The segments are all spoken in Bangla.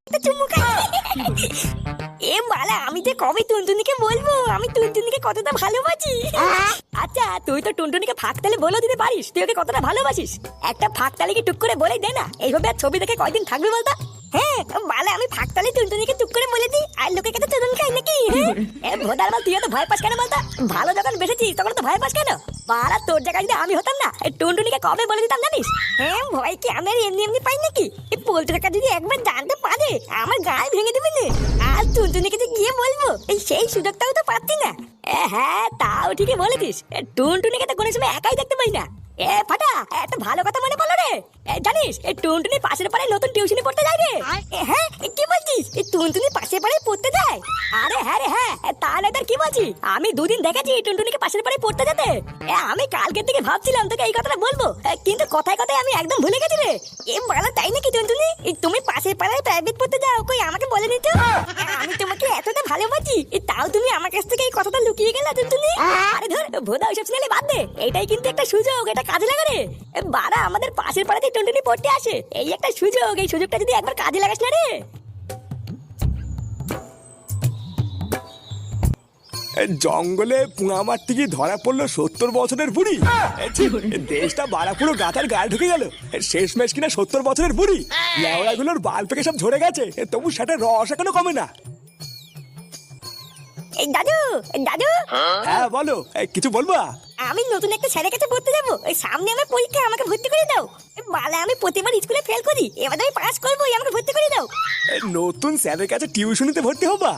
একটা চুমু খাই। এ মালা, আমি যে কবে টুনটুনিকে বলবো আমি টুনটুনিকে কতটা ভালোবাসি। আচ্ছা, তুই তো টুনটুনিকে ফাঁকতালে বলে দিতে পারিস তুই ওকে কতটা ভালোবাসিস। একটা ফাঁকতালে কি টুক করে বলে দে না, এইভাবে আর ছবি দেখে কয়দিন থাকবি বলতো? হ্যাঁ মালা, আমি ফাঁকতালে টুনটুনিকে টুক করে বলে দিই আর লোকের কাছে চুদন খাই নাকি? এ ভোদার মাল, তুই তো ভয় পাস কেন বলতো? ভালো যখন বেসেছিস তখন তো ভয় পাস কেন? বাড়া, তোর জায়গায় যদি আমি হতাম না এই টুনটুনিকে কবে বলে দিতাম জানিস? হ্যাঁ, ভয় কি আমি আর এমনি এমনি পাই নাকি? এই পোল্ট্রি কাকা যদি একবার জানতে পারে আমার গায়ে ভেঙে দেবে না। আর টুনটুনিকে যে গিয়ে বলবো এই সেই সুযোগটাও তো পাচ্ছি না। হ্যাঁ, তাও ঠিকই বলেছিস। টুনটুনিকে তো কোনো সময় একাই দেখতে পাই না। এ ফাটা, একটা ভালো কথা মনে পড়লো রে। জানিস এই টুনটুনি পাশের পাড়ায় নতুন টিউশনি পড়তে যায় রে। হ্যাঁ, কি বলছিস? এই টুনটুনি পাশের পাড়ায় পড়তে যায়? আরে হ্যাঁ রে হ্যাঁ, তাহলে তোর কি বলছি, আমি দুদিন দেখেছি টুনটুনিকে পাশের পাড়ায় পড়তে যেতে। আমি কালকের থেকে ভাবছিলাম তোকে এই কথাটা বলবো, কিন্তু কথায় কথায় আমি একদম ভুলে গেছি রে। এ বলো, তাই নাকি টুনটুনি? তুমি পাশের পাড়ায় প্রাইভেট পড়তে যাও, কই আমাকে বলেনি তো? আমি তোমাকে এতটা ভালোবাসি, তাও তুমি আমার কাছ থেকে এই কথাটা লুকিয়ে গেলে টুনটুনি। আরে ধর ভোদা, ওইসব শুনলে বাদ দে। এটাই কিন্তু একটা সুযোগ, এটা কাজে লাগা রে। বাড়া, আমাদের পাশের পাড়াতে টুনটুনি পড়তে আসে, এই একটা সুযোগ, এই সুযোগটা যদি একবার কাজে লাগাস না রে। জঙ্গলে পুঙা মারতে গিয়ে ধরা পড়লো 70 বছরের বুড়ি। দেশটা বাড়া পুরো গাতার গায়ে ঢুকে গেল। শেষমেশ কিনা 70 বছরের বুড়ি। লেওড়া গুলোর বাল পেকে সব ঝরে গেছে, তবু সেটা রস এখনো কমে না। এই দাদু, দাদু। হ্যাঁ বলো, কিছু বলবা? আমি নতুন একটা স্যারের কাছে পড়তে যাবো, এই সামনে আমার পরীক্ষা, আমাকে ভর্তি করে দাও। বালে, আমি প্রতিবার স্কুলে ফেল করি, এবার আমি পাস করবো, আমাকে ভর্তি করে দাও। নতুন স্যারের কাছে টিউশনিতে ভর্তি হবা?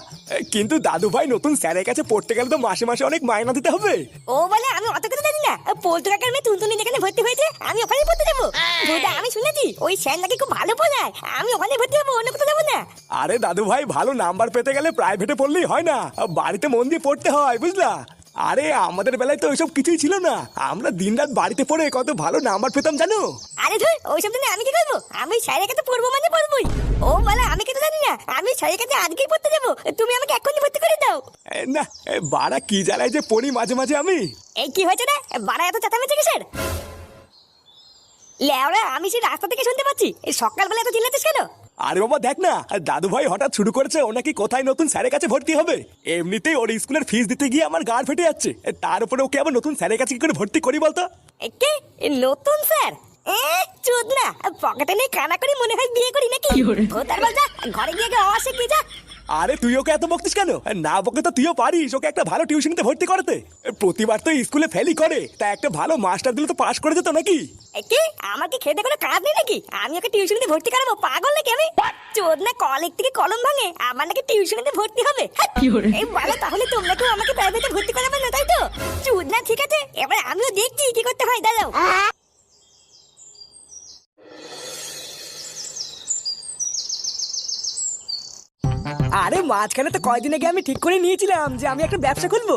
কিন্তু দাদু ভাই, নতুন স্যারের কাছে পড়তে গেলে তো মাসে মাসে অনেক মাইনা দিতে হবে। ও বলে, আমি অত কথা জানি না। পোল্টু কাকার মেয়ে টুনটুনি যেখানে ভর্তি হয়েছে আমি ওখানেই পড়তে যাবো। বোধা, আমি শুনেছি ওই স্যার নাকি খুব ভালো পড়ায়, আমি ওখানে ভর্তি হবো, অন্য কোথাও যাবো না। আরে দাদু ভাই, ভালো নাম্বার পেতে গেলে প্রাইভেটে পড়লেই হয় না, বাড়িতে মন দিয়ে পড়তে হয়, বুঝলা? আরে আমাদের বেলায় তো ওইসব কিছুই ছিল না, আমরা দিনরাত বাড়িতে পড়ে কত ভালো নাম্বার পেতাম জানো। আরে ধর, ওইসব দিনে আমি কি করবো? আমি স্যারের কাছে পড়বো মানে পড়বোই। ও বলে, আমি কিছু জানি না, আমি স্যারের কাছে আজকেই পড়তে যাবো, তুমি আমাকে এখনই ভর্তি করে দাও। না, বাড়া কি জ্বালায় যে পড়ি মাঝে মাঝে আমি। এই কি হয়েছে রে? বাড়া এত চেঁচামেচি কিসের? লেওরা, আমি সেই রাস্তা থেকে শুনতে পাচ্ছি, এই সকালবেলা এত চিল্লাচ্ছিস কেন? আরে বাবা দেখ না, দাদু ভাই হঠাৎ শুরু করেছে ও নাকি কোথায় নতুন স্যারের কাছে ভর্তি হবে। এমনিতেই ওর স্কুলের ফিস দিতে গিয়ে আমার গাড় ফেটে যাচ্ছে, তার উপরে ওকে আবার নতুন স্যারের কাছে কি করে ভর্তি করি বলতো? কে নতুন স্যার? চোদ না, পকেটে নেই কানা করি, মনে হয় বিয়ে করি নাকি? ভোতার বল, যা ঘরে গিয়ে অবশ্যই কি যা। আরে তুই ওকে এত বকতিস কেন? না বকে তো তুইও পারিস ওকে একটা ভালো টিউশনিতে ভর্তি করতে। প্রতিবার তো স্কুলে ফেলই করে, তা একটা ভালো মাস্টার দিলে তো পাস করে যেত নাকি? কি আমাকে খেতে কোনো কাজ নেই নাকি? আমি ওকে টিউশনিতে ভর্তি করাবো, পাগল নাকি আমি? চোদ না, কলেজ থেকে কলম ভাঙে, আমার নাকি টিউশনিতে ভর্তি হবে? এই বলো, তাহলে তোমরা কেউ আমাকে প্রাইভেটে ভর্তি করাবে না, তাই তো? চোদ না, ঠিক আছে, এবার আমিও দেখছি কি করতে হয়, দাঁড়াও। আরে মাঝখানে তো কয়দিন আগে আমি ঠিক করে নিয়েছিলাম যে আমি একটা ব্যবসা খুলবো,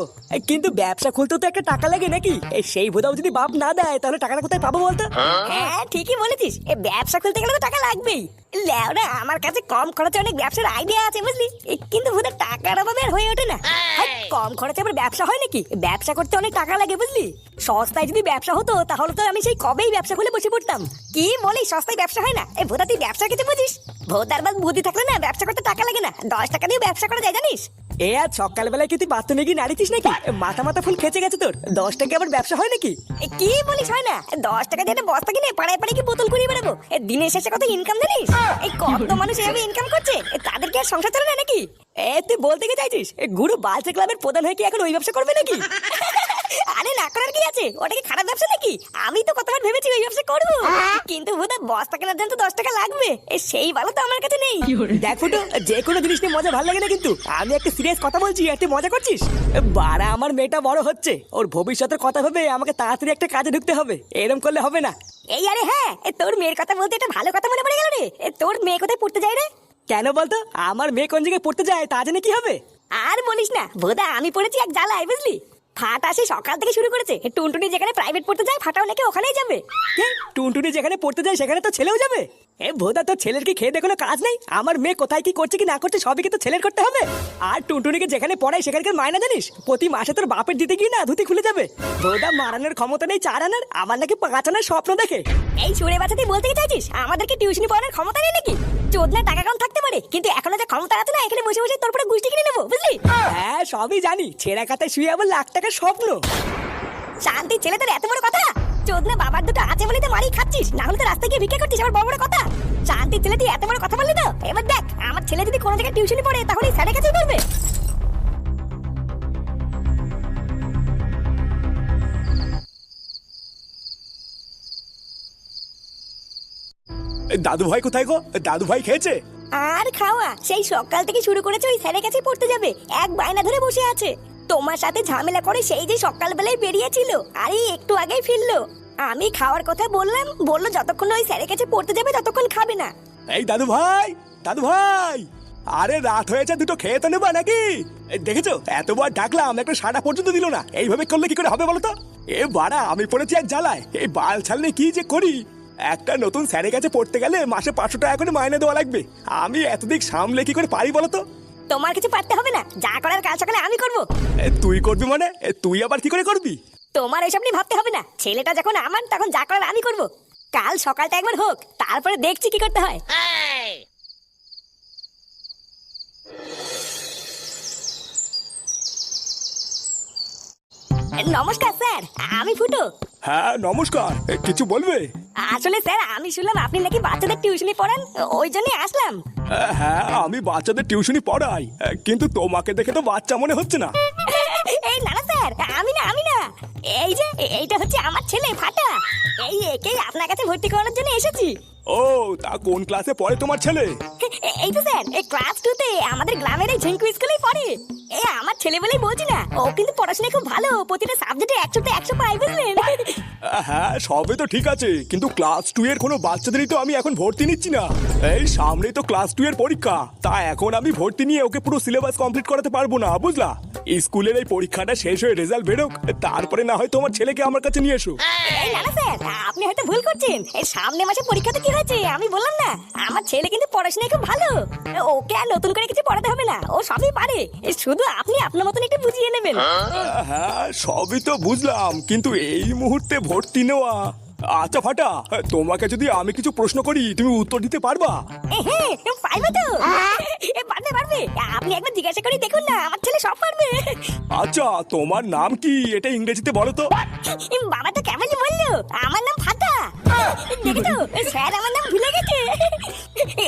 কিন্তু ব্যবসা খুলতে তো একটা টাকা লাগে নাকি? সেই ভোদাও যদি বাপ না দেয় তাহলে টাকাটা কোথায় পাবো বলতো? হ্যাঁ, ঠিকই বলেছিস, এই ব্যবসা খুলতে গেলে তো টাকা লাগবেই। লেওরা, আমার কাছে কম খরচে অনেক ব্যবসার আইডিয়া আছে বুঝলি, কিন্তু ভোদার টাকার অভাবে আর হয়ে ওঠে না। কম খরচে আবার ব্যবসা হয় নাকি? ব্যবসা করতে অনেক টাকা লাগে বুঝলি। সস্তায় যদি ব্যবসা হতো তাহলে তো আমি সেই কবেই ব্যবসা খুলে বসে পড়তাম। কি বলিস, সস্তায় ব্যবসা হয় না? এই ভোদা, তুই ব্যবসা কিছু বুঝিস? ভোদার বাদ বুদ্ধি থাকলে না ব্যবসা করতে টাকা লাগে না, 10 টাকা দিয়ে ব্যবসা করা যায় জানিস? এ আজ সকালবেলায় কি তুই বাথরুমে গিয়ে নাড়িছিস নাকি? মাথা মাথা ফুল খেচে গেছে তোর। 10 টাকা আবার ব্যবসা হয় নাকি? কি বলিস হয় না? 10 টাকা দিয়ে একটা বস্তা কিনে পাড়ায় পাড়ায় কি বোতল কুড়িয়ে বেড়াবো? দিনের শেষে কত ইনকাম জানিস? এই কত মানুষ এভাবে ইনকাম করছে, তাদের কি আর সংসার চলে না নাকি? তুই বলতে কি চাইছিস গুরু বালচা ক্লাবের প্রধান হয়ে কি এখন ওই ব্যবসা করবে নাকি? আরে না করার কি আছে, ওটা কি খারাপ ব্যবসা নাকি? আমি তো কতবার ভেবেছি ওই ব্যবসা করবো, কিন্তু বোধহয় বস্তা কেনার জন্য তো 10 টাকা লাগবে, সেই ভালো তো আমার কাছে নেই। দেখ ফুটো, যে কোনো জিনিস নিয়ে মজা ভালো লাগে না, কিন্তু আমি একটা সিরিয়াস কথা বলছি আর তুই মজা করছিস। বাড়া, আমার মেয়েটা বড় হচ্ছে, ওর ভবিষ্যতের কথা ভেবে আমাকে তাড়াতাড়ি একটা কাজে ঢুকতে হবে, এরকম করলে হবে না। এই আরে হ্যাঁ, তোর মেয়ের কথা বলতে একটা ভালো কথা মনে পড়ে গেল রে। তোর মেয়ে কোথায় পড়তে যায় রে? কেন বলতো? আমার মেয়ে কোন জায়গায় পড়তে যায় তা জেনে কি হবে? আর বলিস না বোধা, আমি পড়েছি এক জ্বালায় বুঝলি। ফাটা সে সকাল থেকে শুরু করেছে, টুনটুনি যেখানে প্রাইভেট পড়তে যায় ফাটাও নাকি ওখানেই যাবে। কে? টুনটুনি যেখানে পড়তে যায় সেখানে তো ছেলেও যাবে? এ ভোদা, তোর ছেলের কি খেয়ে কোনো কাজ নেই? আমার মেয়ে কোথায় কি করছে কি না করছে সবই কি তো ছেলের করতে হবে? আর টুনটুনিকে যেখানে পড়ায় সেখানকার মায়না জানিস? প্রতি মাসে তোর বাপের দিতে গিয়ে না ধুতি খুলে যাবে। ভোদা মারানোর ক্ষমতা নেই 4 আনার, আমার নাকি 5 আনার স্বপ্ন দেখে। এই সুরে বাচ্চা তুই বলতে কি চাইছিস আমাদেরকে টিউশনি পড়ানোর ক্ষমতা নেই নাকি? চোদনা টাকা কম থাকতে পারে, কিন্তু এখনো যে ক্ষমতা আছে না, এখানে বসে বসে তোর পুরো গুষ্টি কিনে নেবো, বুঝলি? হ্যাঁ সবই জানি, ছেঁড়া কাতায় শুয়ে আবার লাখ টাকার স্বপ্ন। শান্তির ছেলে তোর এত বড় কথা? চোদনা বাবার দুটো আছে বলে তো মারি খাচ্ছিস, না হলে তো রাস্তায় গিয়ে ভিক্ষা করছিস, আবার বড় বড় কথা। শান্তির ছেলে তুই এত বড় কথা বললি তো? এবার দেখ, আমার ছেলে যদি কোনো জায়গায় টিউশনি পড়ে তাহলে স্যারের কাছেই পড়বে। দাদু ভাই কোথায় গো? দাদু ভাই খেয়েছে? আর খাওয়া সেই সকাল থেকে শুরু করেছে, ওই স্যারের কাছে পড়তে যাবে, এক বায়না ধরে বসে আছে। তোমার সাথে ঝামেলা করে সেই যে সকালবেলায় বেরিয়েছিল, আর এই একটু আগেই ফিরলো। আমি খাওয়ার কথা বললাম, বললো যতক্ষণ ওই স্যারের কাছে পড়তে যাবে ততক্ষণ খাবে না। এই দাদু ভাই, দাদু ভাই, আরে রাত হয়েছে, দুটো খেয়ে তো নেবা নাকি? দেখেছো এতবার ডাকলাম, একটা সাড়া পর্যন্ত দিল না। এইভাবে করলে কি করে হবে বলো তো? এ বাড়া, আমি পড়েছি এক জ্বালায়, এই বাল ছাড়লে কি যে করি। একটা নতুন স্যারের কাছে পড়তে গেলে মাসে 500 টাকা করে মাইনে দেওয়া লাগবে। আমি এতদিক সামলে কি করে পারি বলো তো? তোমার কিছু পারতে হবে না, যা করার কাল সকালে আমি করবো। তুই করবি মানে? তুই আবার কি করে করবি? তোমার এসব নিয়ে ভাবতে হবে না, ছেলেটা যখন আমার তখন যা করার আমি করবো। কাল সকালটা একবার হোক, তারপরে দেখছি কি করতে হয়। নমস্কার স্যার, আমি ফুটো। হ্যাঁ নমস্কার, কিছু বলবে? আসলে স্যার, আমি শুনলাম আপনি নাকি বাচ্চাদের টিউশনি পড়ান, ওই জন্যই আসলাম। হ্যাঁ আমি বাচ্চাদের টিউশনি পড়াই, কিন্তু তোমাকে দেখে তো বাচ্চা মনে হচ্ছে না। এই না না স্যার, আমি না, এই যে এইটা হচ্ছে আমার ছেলে ফাটা। এই একেই আপনার কাছে ভর্তি করানোর জন্য এসেছি। ও, তা কোন ক্লাসে পড়ে তোমার ছেলে? এই তো স্যার, এই ক্লাস 2 তে আমাদের গ্রামের এই ঝিঙ্কু স্কুলেই পড়ে। এই আমার ছেলে বলেই বলছি না, ও কিন্তু পড়াশোনায় খুব ভালো, প্রতিটা সাবজেক্টে 100তে 100 পায়, বুঝলেন? হ্যাঁ সবে তো ঠিক আছে, কিন্তু ক্লাস 2 এর কোনো বাচ্চাদেরই তো আমি এখন ভর্তি নিচ্ছি না। এই সামনেই তো ক্লাস 2 এর পরীক্ষা, তা এখন আমি ভর্তি নিয়ে ওকে পুরো সিলেবাস কমপ্লিট করাতে পারবো না, বুঝলা? স্কুলের এই পরীক্ষাটা শেষ হয়ে রেজাল্ট বেরোক, তারপরে না হয় তোমার ছেলেকে আমার কাছে নিয়ে এসো। এই না না স্যার, আপনি হয়তো ভুল করছেন। এই সামনে মাসে পরীক্ষাতে কি হয়েছে আমি বললাম না? আমার ছেলে কিন্তু পড়াশোনায় খুব ভালো, ওকে আর নতুন করে কিছু পড়াতে হবে না, ও সবই পারে। শুধু আপনি আপনার মতন একটু বুঝিয়ে নেবেন। হ্যাঁ সবই তো বুঝলাম, কিন্তু এই মুহূর্তে ভর্তি নেওয়া। আচ্ছা ফাটা, তোমাকে যদি আমি কিছু প্রশ্ন করি তুমি উত্তর দিতে পারবা? হ্যাঁ পারবে তো, পারবে। আপনি একবার জিজ্ঞাসা করে দেখুন না, আমার ছেলে সব পারবে। আচ্ছা তোমার নাম কি, এটা ইংরেজিতে বলো তো। বাবা তো কেমনই বললো, আমার নাম ফাটা। দেখেছো স্যার, আমার নাম ভুলে গেছে।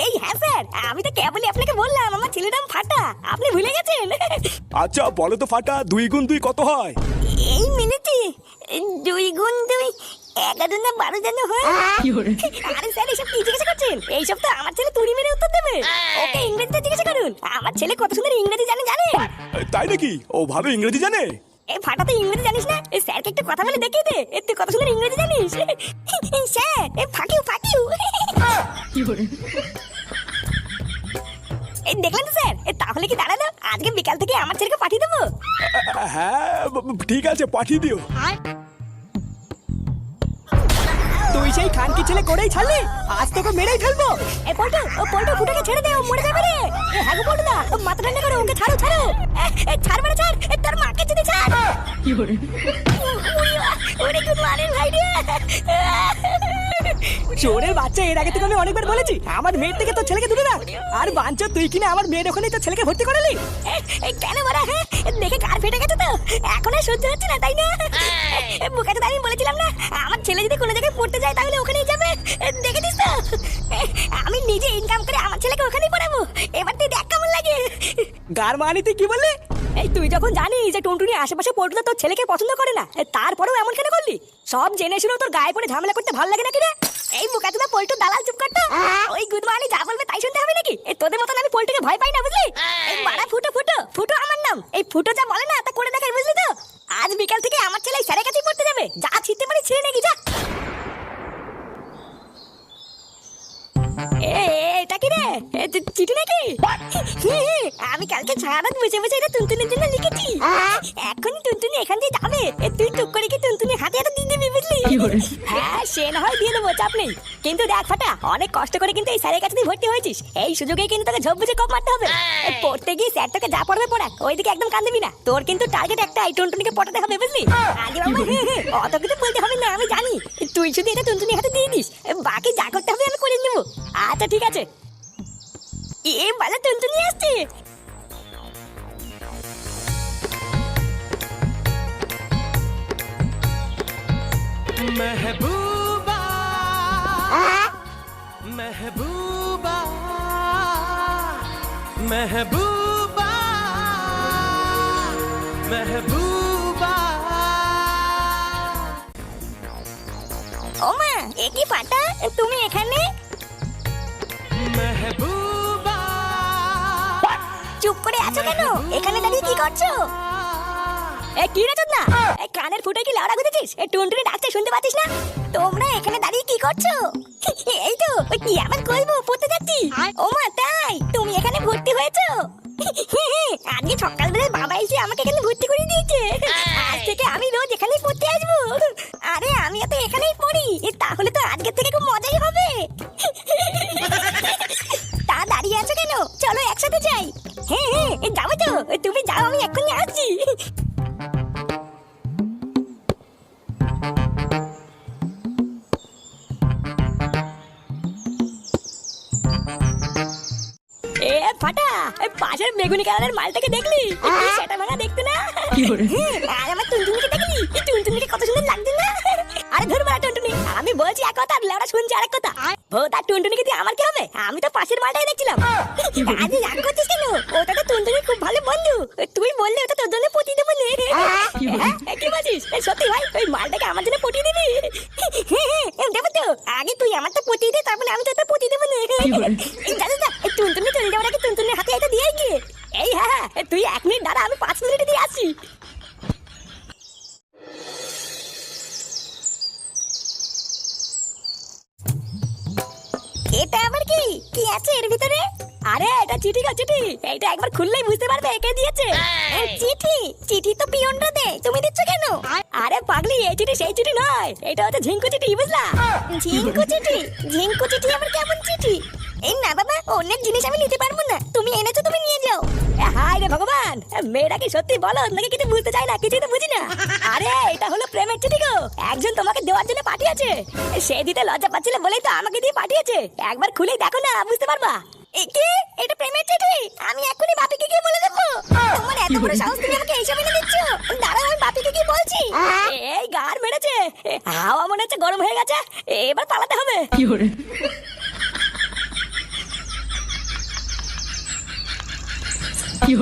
এই হ্যাঁ স্যার, আমি তো কেবলই আপনাকে বললাম আমার ছেলের নাম ফাটা, আপনি ভুলে গেছেন। আচ্ছা বলো তো ফাটা, 2 গুণ 2 কত হয়? এই মিনিটে 2 গুণ 2 11 না 12 যেন হয়। আরে স্যার, এইসব কি জিজ্ঞাসা করছেন? এইসব তো আমার ছেলে তুড়ি মেরে উত্তর দেবে, ওকে ইংরেজিতে জিজ্ঞাসা করুন। আমার ছেলে কত সুন্দর ইংরেজি জানে। তাই নাকি? ও ভালো ইংরেজি জানে? এই ফাটা তো ইংরেজি জানিস না? এই স্যারকে একটু কথা বলে দেখিয়ে দে, তুই কত সুন্দর ইংরেজি জানিস। স্যার, এই ফাকিউ। এই দেখলেন তো স্যার, তাহলে কি দাঁড়ানো, আজকে বিকাল থেকে আমার ছেলেকে পাঠিয়ে দেবো? হ্যাঁ ঠিক আছে, পাঠিয়ে দিও। তুই সেই খানকি ছেলে করেই ছাড়লি, আজ তোকে মেরেই ফেলবো। এই পল্টু ফুটাকে ছেড়ে দে, ও মরে যাবে রে। হ্যাঁ গো পল্টু দা, মাথা ঠান্ডা করো, ওকে ছাড়ো। ছাড় মানে ছাড়, তার মাকে যদি ছাড়। ওরে কি মারেন ভাই রে। চোরের বাচ্চা, এর আগে থেকে আমি অনেকবার বলেছি আমার মেয়ের থেকে তোর ছেলেকে দূরে রাখ। আর বাঞ্চো, তুই কিনা আমার মেয়ের ওখানেই তোর ছেলেকে ভর্তি করালি। কেন বলা? হ্যাঁ দেখে কার ফেটে গেছে তো, এখন আর সহ্য হচ্ছে না, তাই না? বুকাতে আমি বলেছিলাম না, আমার ছেলে যদি কোনো জায়গায় পড়তে যায় তাহলে ওখানেই যাবে। দেখেছিস তো, আমি নিজে ইনকাম করে আমার ছেলেকে ওখানেই পড়াবো। এবার তুই দেখ কেমন লাগে। গার মানি তুই কি বললি? এই তুই যখন জানিস যে টুনটুনি আশেপাশে পল্টুদা তোর ছেলেকে পছন্দ করে না, তারপরেও এমন কেন করলি? সব জেনে শুনেও তোর গায়ে পড়ে ঝামেলা করতে ভালো লাগে নাকি রে? এই বুকাতুদা পল্টু দালাল, চুপ করতো। ওই গুদমানি যা বলবে তাই শুনতে হবে নাকি? তোদের মতন আমি পল্টুকে ভয় পাই না, বুঝলি? এই মারা ফুটো আমার নাম। এই ফুটো যা বলে না তা করে দেখাই, বুঝলি তো? আজ বিকাল থেকে আমার ছেলে স্যারের কাছেই পড়তে যাবে, যা ছিঁড়তে পারি ছিঁড়ে নাকি, যা। এটা কি রে, চিঠি নাকি? আমি কালকে সারা বসে বসে এটা টুনটুনির জন্য লিখেছি। এখন টুনটুনি এখান দিয়ে যাবে, তুই টুক করে কি টুনটুনি হাতে দিয়ে দিবি, বুঝলি? হ্যাঁ সে না হয় দিয়ে দেবো, চাপ নেই। কিন্তু দেখ ফাটা, অনেক কষ্ট করে কিন্তু এই স্যারের কাছে তুই ভর্তি হয়েছিস, এই সুযোগে কিন্তু তোকে ঝোপ বুঝে কপ মারতে হবে। পড়তে গিয়ে স্যার তোকে যা পড়বে পড়াক, ওইদিকে একদম কান দিবি না। তোর কিন্তু টার্গেট একটাই, টুনটুনিকে পটাতে হবে, বুঝলি? আগে বাবা অত কিছু বলতে হবে না, আমি জানি। তুই শুধু এটা টুনটুনির হাতে দিয়ে দিস, বাকি যা করতে হবে আমি করে নেবো। আচ্ছা ঠিক আছে। এ বালা টুনটুনি আসছে। महबूबा महबूबा महबूबा महबूबा ও মা, এ কি ফাটা, তুমি এখানে? महबूबा চুপ করে আছো কেন? এখানে দাঁড়িয়ে কি করছো? এ কি রে চোদনা, এই কানের ফুটে কি লাউড়া গুঁজেছিস? এই টুনটুনি ডাকতে শুনতে পাচ্ছিস না? তোমরা এখানে দাঁড়িয়ে কি করছো? এই তো ওই কি আবার করবো, পড়তে যাচ্ছি। ও মা, তাই তুমি এখানে ভর্তি হয়েছো? আজকে সকালবেলায় বাবা এসে আমাকে এখানে ভর্তি করে দিয়েছে। আজ থেকে আমি রোজ এখানেই পড়তে আসবো। আরে আমিও তো এখানেই পড়ি, তাহলে তো আজকে থেকে খুব মজাই হবে। তা দাঁড়িয়ে আছো কেন? চলো একসাথে যাই। হ্যাঁ হ্যাঁ যাবো তো, তুমি যাও, আমি এক্ষুনি আসছি। এ ফাটা, এই পাশের বেগুনি কালারের মালটাকে দেখলি? সেটা ভাঙা দেখতে না? আর আমার টুনটুনিকে দেখলি? এই টুনটুনিকে কত সুন্দর লাগছে না? আরে ধর মারা টুনটুনি, আমি বলছি এক কথা আর লেওড়া শুনছি আরেক কথা। ভোতা টুনটুনিকে দিয়ে আমার কি হবে? আমি তো পাশের মালটাই দেখছিলাম। আজ রাগ করছিস কেন? ওটা তো টুনটুনি খুব ভালো বন্ধু, তুই বললে ওটা তোর জন্য পটিয়ে দেবো নে। কি বলছিস? সত্যি ভাই, ওই মালটাকে আমার জন্য পটিয়ে দিবি? দেবো তো, আগে তুই আমারটা পটিয়ে দে, তারপরে আমি তোরটা পটিয়ে দেবো নে। জানিস না, টুনটুনি চলে যাওয়ার আগে টুনটুনির হাতে এটা দিয়ে গিয়ে। এই হ্যাঁ, তুই 1 মিনিট দাঁড়া, আমি 5 মিনিটে দিয়ে আসছি। এটা আবার কি কি আছে এর ভিতরে? আরে এটা চিঠি গো, চিঠি। এটা একবার খুললেই বুঝতে পারবে কে দিয়েছে। চিঠি? চিঠি তো পিয়নরা দেয়, তুমি দিচ্ছ কেন? আরে পাগলি, এই চিঠি সেই চিঠি নয়, এটা হচ্ছে ঝিঙ্কু চিঠি, বুঝলা? ঝিঙ্কু চিঠি? ঝিঙ্কু চিঠি আবার কেমন চিঠি? এই না বাবা, অন্যের জিনিস আমি নিতে পারবো না, তুমি এনেছো তুমি নিয়ে যাও। হায় রে ভগবান, মেয়েরা কি সত্যি বলো নাকি কিছু বুঝতে চাই না, কিছুই তো বুঝি না। আরে এটা হলো প্রেমের চিঠি গো, একজন তোমাকে দেওয়ার জন্য পাঠিয়েছে। সে দিতে লজ্জা পাচ্ছিল বলেই তো আমাকে দিয়ে পাঠিয়েছে, একবার খুলেই দেখো না, বুঝতে পারবা। কি এটা প্রেমের চিঠি? আমি এখনি বাপিকে গিয়ে বলে দেবো। তোমার এত বড় সাহস, তুমি আমাকে এইসব এনে দিচ্ছ? দাঁড়াও, আমি বাপিকে গিয়ে বলছি। এই গার মেরেছে, হাওয়া মনে হচ্ছে গরম হয়ে গেছে, এবার পালাতে হবে। কি